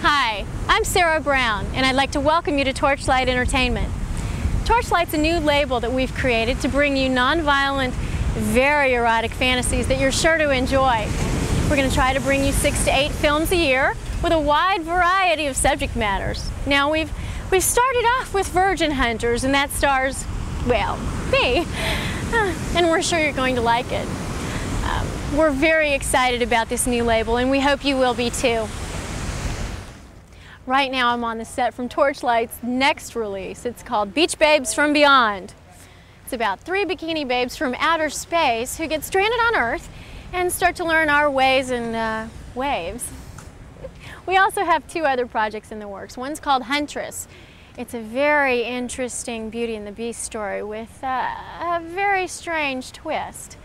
Hi, I'm Sarah Brown, and I'd like to welcome you to TorchLight Entertainment. TorchLight's a new label that we've created to bring you non-violent, very erotic fantasies that you're sure to enjoy. We're going to try to bring you 6 to 8 films a year with a wide variety of subject matters. Now, we've started off with Virgin Hunters, and that stars, well, me, and we're sure you're going to like it. We're very excited about this new label, and we hope you will be too. Right now I'm on the set from TorchLight's next release. It's called Beach Babes from Beyond. It's about 3 bikini babes from outer space who get stranded on Earth and start to learn our ways and waves. We also have 2 other projects in the works. One's called Huntress. It's a very interesting Beauty and the Beast story with a very strange twist.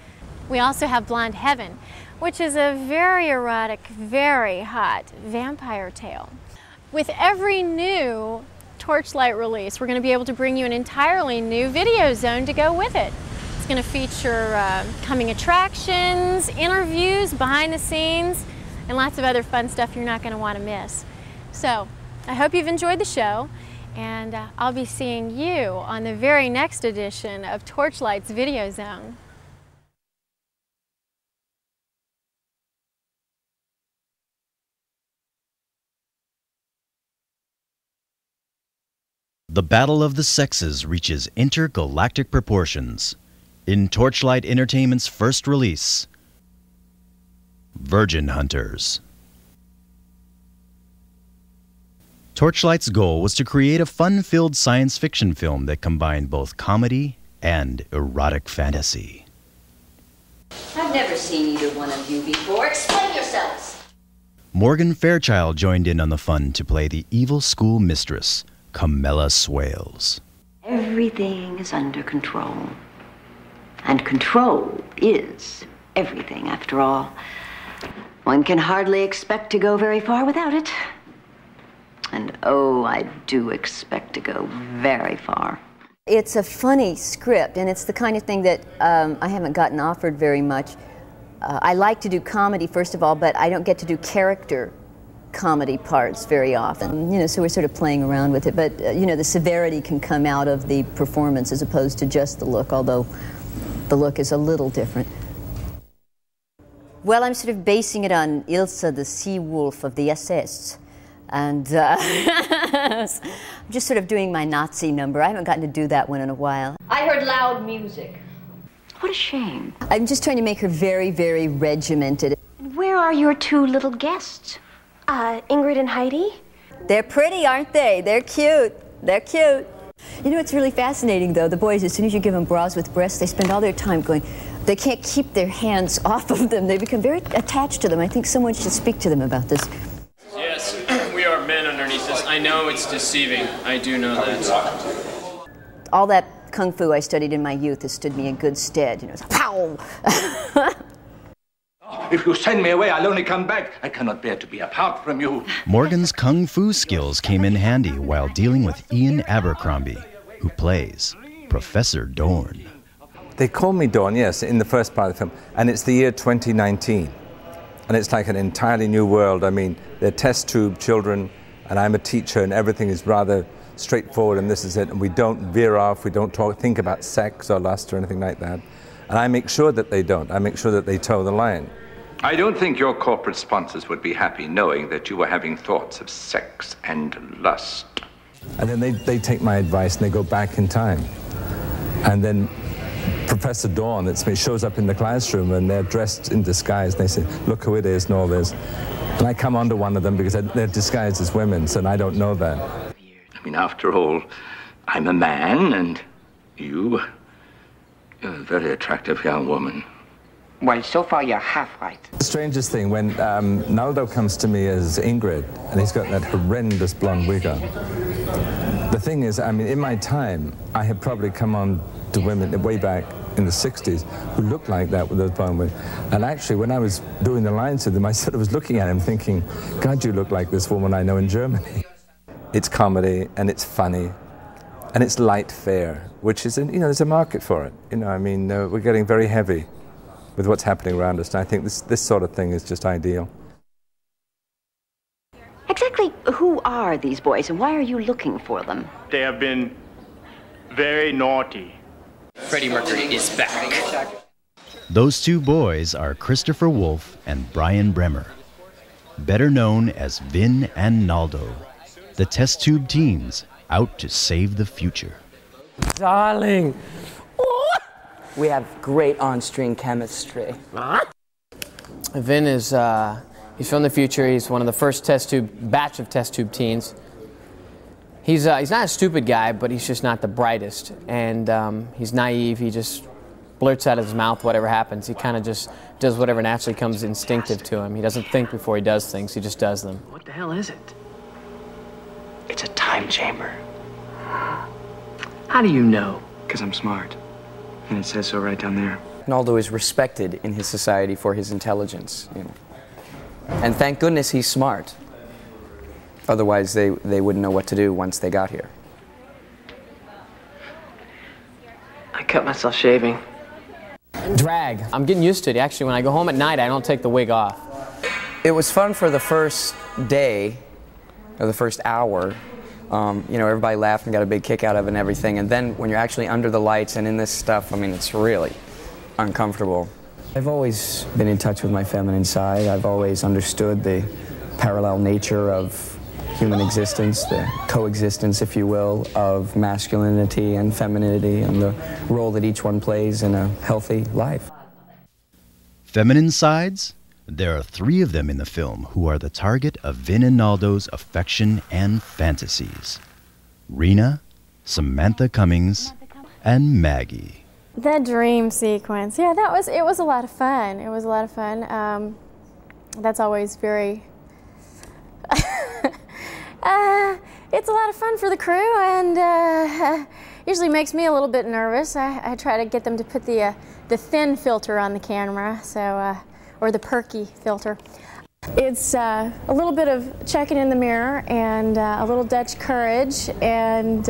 We also have Blonde Heaven, which is a very erotic, very hot vampire tale. With every new TorchLight release, we're going to be able to bring you an entirely new Videozone to go with it. It's going to feature coming attractions, interviews, behind the scenes, and lots of other fun stuff you're not going to want to miss. So, I hope you've enjoyed the show, and I'll be seeing you on the very next edition of TorchLight's Videozone. The battle of the sexes reaches intergalactic proportions in TorchLight Entertainment's first release, Virgin Hunters. TorchLight's goal was to create a fun-filled science fiction film that combined both comedy and erotic fantasy. I've never seen either one of you before. Explain yourselves! Morgan Fairchild joined in on the fun to play the evil school mistress, Camilla Swales. Everything is under control. And control is everything, after all. One can hardly expect to go very far without it. And oh, I do expect to go very far. It's a funny script, and it's the kind of thing that I haven't gotten offered very much. I like to do comedy, first of all, but I don't get to do character comedy parts very often, you know, so we're sort of playing around with it, but you know, the severity can come out of the performance as opposed to just the look, although the look is a little different. Well, I'm sort of basing it on Ilsa, the sea wolf of the SS, and I'm just sort of doing my Nazi number. I haven't gotten to do that one in a while. I heard loud music. What a shame. I'm just trying to make her very, very regimented. And where are your 2 little guests? Ingrid and Heidi? They're pretty, aren't they? They're cute. They're cute. You know, it's really fascinating, though. The boys, as soon as you give them bras with breasts, they spend all their time going, they can't keep their hands off of them. They become very attached to them. I think someone should speak to them about this. Yes, we are men underneath this. I know it's deceiving. I do know that. All that kung fu I studied in my youth has stood me in good stead. You know, it's pow! If you send me away, I'll only come back. I cannot bear to be apart from you. Morgan's kung fu skills came in handy while dealing with Ian Abercrombie, who plays Professor Dorn. They call me Dorn, yes, in the first part of the film, and it's the year 2019. And it's like an entirely new world. I mean, they're test tube children, and I'm a teacher, and everything is rather straightforward, and this is it. And we don't veer off, we don't think about sex or lust or anything like that. And I make sure that they don't. I make sure that they toe the line. I don't think your corporate sponsors would be happy knowing that you were having thoughts of sex and lust. And then they take my advice and they go back in time. And then Professor Dawn, that's me, shows up in the classroom and they're dressed in disguise. And they say, look who it is and all this. And I come onto one of them because they're disguised as women, so I don't know that. I mean, after all, I'm a man and you're a very attractive young woman. Well, so far you're half right. The strangest thing, when Naldo comes to me as Ingrid, and he's got that horrendous blonde wig on. The thing is, I mean, in my time, I had probably come on to women way back in the 60s who looked like that with those blonde wigs. And actually, when I was doing the lines with them, I sort of was looking at him thinking, God, you look like this woman I know in Germany. It's comedy, and it's funny, and it's light fare, which is, you know, there's a market for it. You know, I mean, we're getting very heavy with what's happening around us, and I think this sort of thing is just ideal. Exactly Exactly who are these boys and why are you looking for them? They have been very naughty. Freddie Mercury is back. Those two boys are Christopher Wolfe and Brian Bremer, better known as Vin and Naldo, the test tube teens out to save the future. Darling, we have great on-screen chemistry. Vin is, he's from the future. He's one of the first batch of test tube teens. He's not a stupid guy, but he's just not the brightest. And he's naive. He just blurts out of his mouth whatever happens. He kind of just does whatever naturally comes instinctive to him. He doesn't think before he does things. He just does them. What the hell is it? It's a time chamber. How do you know? Because I'm smart. And it says so right down there. Naldo is respected in his society for his intelligence, you know. And thank goodness he's smart. Otherwise, they wouldn't know what to do once they got here. I cut myself shaving. Drag. I'm getting used to it. Actually, when I go home at night, I don't take the wig off. It was fun for the first day, or the first hour. You know, everybody laughed and got a big kick out of it and everything. And then when you're actually under the lights and in this stuff, I mean, it's really uncomfortable. I've always been in touch with my feminine side. I've always understood the parallel nature of human existence, the coexistence, if you will, of masculinity and femininity and the role that each one plays in a healthy life. Feminine sides? There are 3 of them in the film who are the target of Vin and Naldo's affection and fantasies. Rena, Samantha Cummings, and Maggie. The dream sequence, yeah, it was a lot of fun. It was a lot of fun. That's always very, it's a lot of fun for the crew, and usually makes me a little bit nervous. I try to get them to put the thin filter on the camera, so or the perky filter. It's a little bit of checking in the mirror and a little Dutch courage and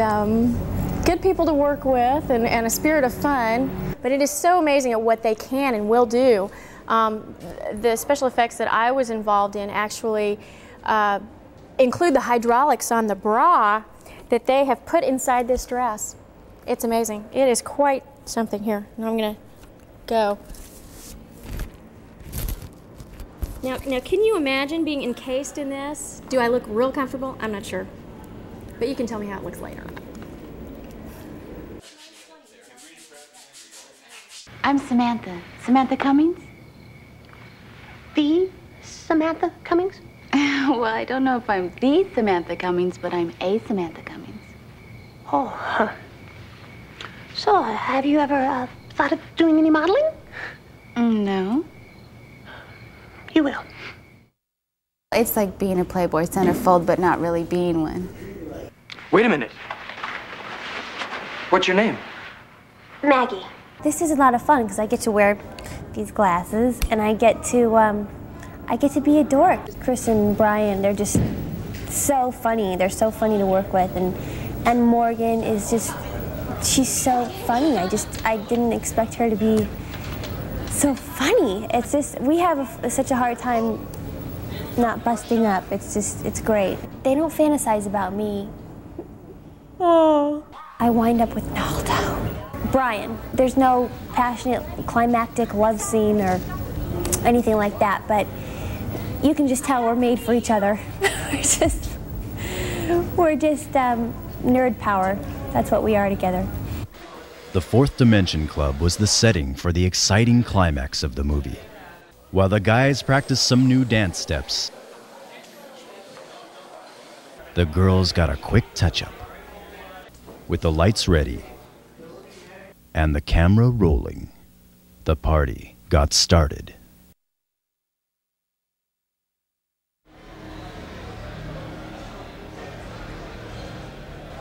good people to work with and a spirit of fun. But it is so amazing at what they can and will do. The special effects that I was involved in actually include the hydraulics on the bra that they have put inside this dress. It's amazing. It is quite something. Here, I'm gonna go. Now, can you imagine being encased in this? Do I look real comfortable? I'm not sure. But you can tell me how it looks later. I'm Samantha. Samantha Cummings? The Samantha Cummings? Well, I don't know if I'm the Samantha Cummings, but I'm a Samantha Cummings. Oh, huh. So, have you ever thought of doing any modeling? No. You will. It's like being a Playboy centerfold, but not really being one. Wait a minute. What's your name? Maggie. This is a lot of fun because I get to wear these glasses and I get to be a dork. Chris and Brian, they're just so funny. They're so funny to work with, and Morgan is just, she's so funny. I didn't expect her to be so funny. It's just, we have such a hard time not busting up. It's great. They don't fantasize about me. Oh. I wind up with Naldo. Brian, there's no passionate climactic love scene or anything like that, but you can just tell we're made for each other. we're just nerd power. That's what we are together. The Fourth Dimension Club was the setting for the exciting climax of the movie. While the guys practiced some new dance steps, the girls got a quick touch-up. With the lights ready and the camera rolling, the party got started.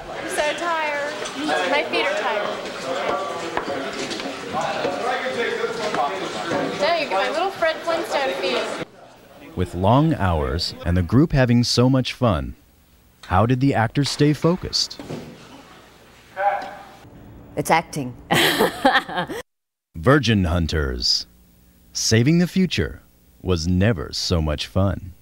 I'm so tired. My feet are tired. There you go, my little Fred Flintstone feet. With long hours and the group having so much fun, how did the actors stay focused? It's acting. Virgin Hunters. Saving the future was never so much fun.